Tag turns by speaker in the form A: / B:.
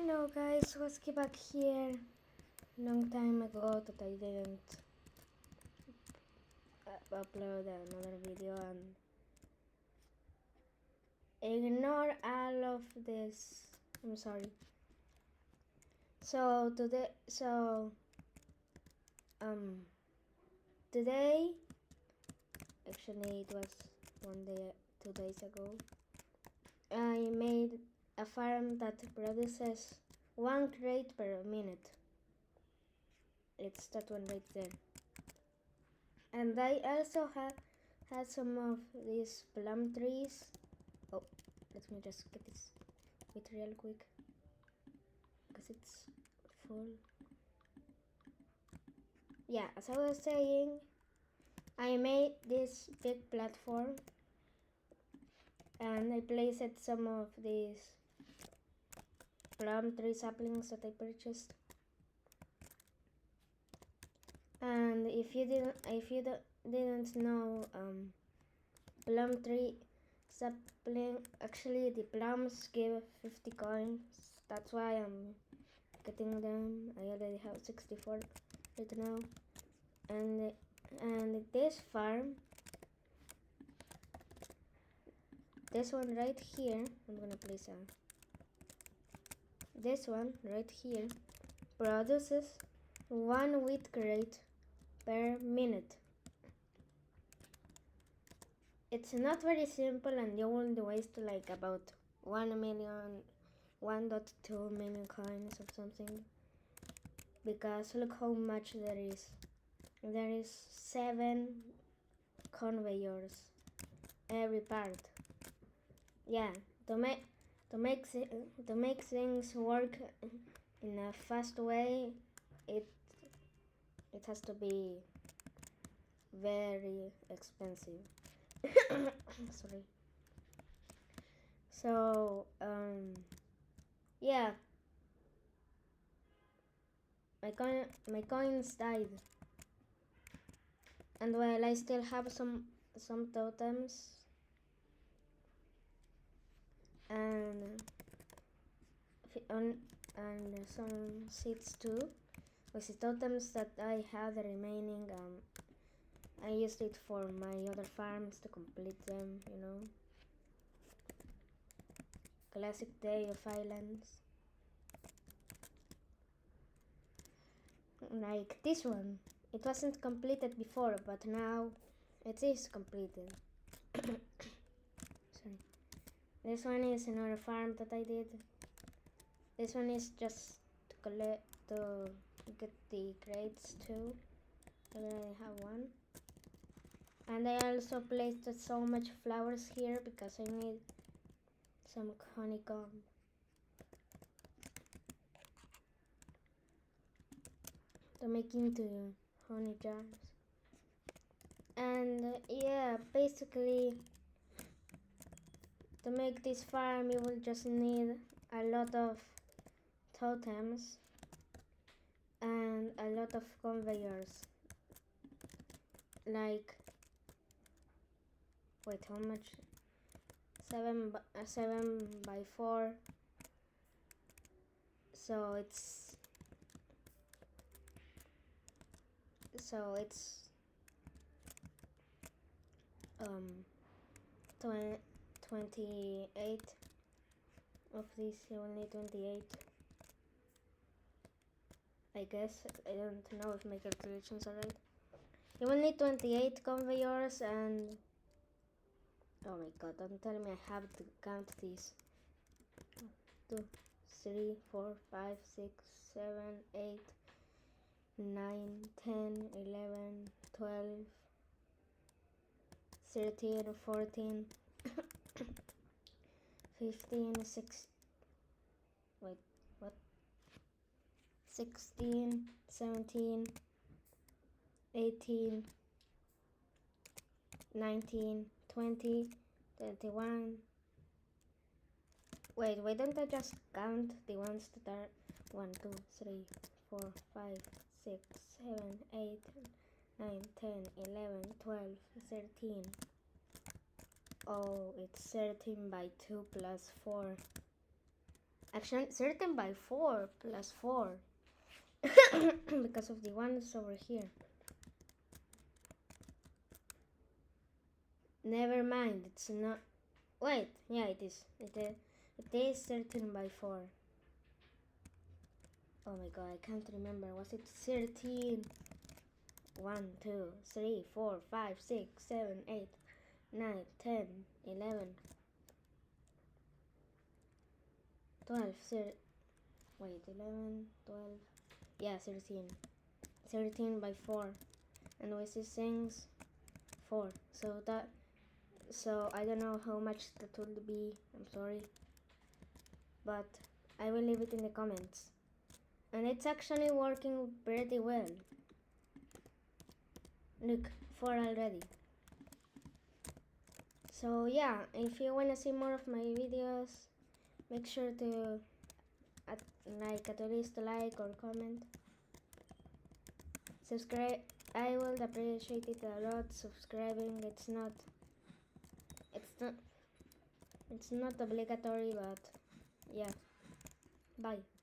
A: Hello guys, Husky back here. Long time ago that I didn't upload another video, and ignore all of this. I'm sorry. So today actually it was 2 days ago, I made a farm that produces 1 crate per minute. It's that one right there. And I also had some of these plum trees. Oh, let me just get this with real quick, because it's full. Yeah, as I was saying, I made this big platform and I placed some of these plum tree saplings that I purchased. And if you didn't know, plum tree sapling, actually the plums give 50 coins. That's why I'm getting them. I already have 64 right now. And this farm, this one right here, I'm gonna place this one right here produces 1 wheat crate per minute. It's not very simple, and you will waste like about 1.2 million coins or something, because look how much there is. There is 7 conveyors every part. Yeah, to make things work in a fast way, it has to be very expensive. Sorry. So yeah, my coins died, and while I still have some totems and some seeds too, with the totems that I have remaining, I used it for my other farms to complete them, you know. Classic day of islands. Like this one. It wasn't completed before, but now it is completed. Sorry. This one is another farm that I did. This one is just to get the crates too. I already have one. And I also placed so much flowers here because I need some honeycomb. To make into honey jars. And yeah, basically, to make this farm you will just need a lot of totems and a lot of conveyors. Like, wait, how much? 7 by 4. So it's 28 of these. You will need 28, I guess. I don't know if my calculations are right. You will need 28 conveyors, and oh my god, don't tell me I have to count these. 2, 3, 4, 5, 6, 7, 8, 9, 10, 11, 12, 13, 14, 15, 6, wait, what? 16, 17, 18, 19, 20, 21. Wait, why don't I just count the ones that are 1, 2, 3, 4, 5, 6, 7, 8, 9, 10, 11, 12, 13. Oh, it's 13 by 2 plus 4. Actually, 13 by 4 plus 4. Because of the ones over here. Never mind, it's not. Wait, yeah, it is. It is 13 by 4. Oh my god, I can't remember. Was it 13? 1, 2, 3, 4, 5, 6, 7, 8, 9, 10, 11, 12, wait, 11, 12, yeah, 13. 13 by 4. And with these things, 4. So I don't know how much that would be, I'm sorry. But I will leave it in the comments. And it's actually working pretty well. Look, 4 already. So yeah, if you wanna see more of my videos, make sure to at least like or comment. Subscribe. I will appreciate it a lot. Subscribing. It's not obligatory, but yeah. Bye.